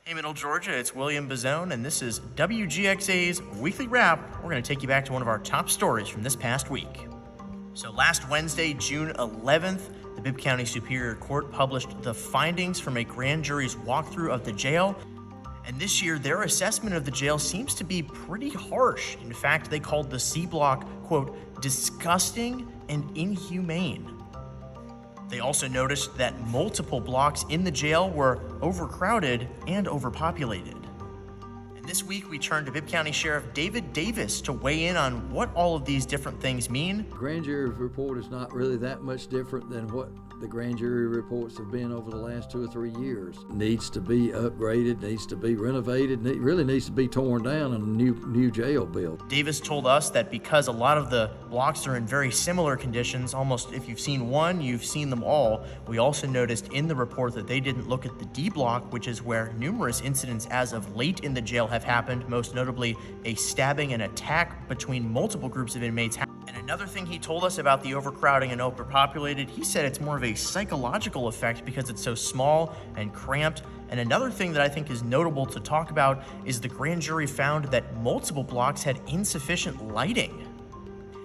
Hey, Middle Georgia, it's William Bazzone, and this is WGXA's Weekly Wrap. We're going to take you back to one of our top stories from this past week. So last Wednesday, June 11th, the Bibb County Superior Court published the findings from a grand jury's walkthrough of the jail. And this year, their assessment of the jail seems to be pretty harsh. In fact, they called the C block, quote, disgusting and inhumane. They also noticed that multiple blocks in the jail were overcrowded and overpopulated. And this week, we turn to Bibb County Sheriff David Davis to weigh in on what all of these different things mean. Grand jury report is not really that much different than what the grand jury reports have been over the last 2 or 3 years. Needs to be upgraded, needs to be renovated, really needs to be torn down and a new jail built. Davis told us that because a lot of the blocks are in very similar conditions, almost if you've seen one, you've seen them all. We also noticed in the report that they didn't look at the D block, which is where numerous incidents as of late in the jail have happened, most notably a stabbing and attack between multiple groups of inmates. And another thing he told us about the overcrowding and overpopulated, he said it's more of a psychological effect because it's so small and cramped. And another thing that I think is notable to talk about is the grand jury found that multiple blocks had insufficient lighting.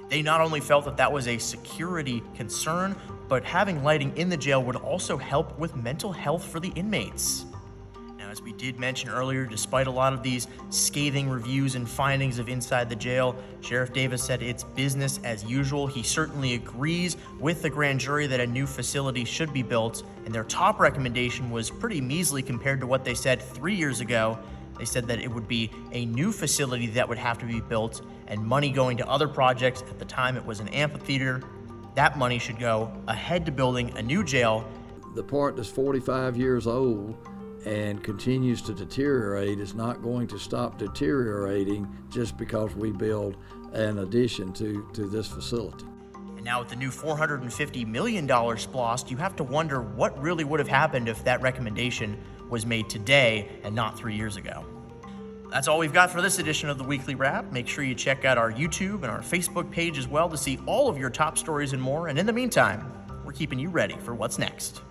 They not only felt that that was a security concern, but having lighting in the jail would also help with mental health for the inmates. As we did mention earlier, despite a lot of these scathing reviews and findings of inside the jail, Sheriff Davis said it's business as usual. He certainly agrees with the grand jury that a new facility should be built, and their top recommendation was pretty measly compared to what they said 3 years ago. They said that it would be a new facility that would have to be built and money going to other projects. At the time, it was an amphitheater. That money should go ahead to building a new jail. The part that's 45 years old and continues to deteriorate is not going to stop deteriorating just because we build an addition to this facility. And now with the new $450 million SPLOST, you have to wonder what really would have happened if that recommendation was made today and not 3 years ago. That's all we've got for this edition of the Weekly Wrap. Make sure you check out our YouTube and our Facebook page as well to see all of your top stories and more. And in the meantime, we're keeping you ready for what's next.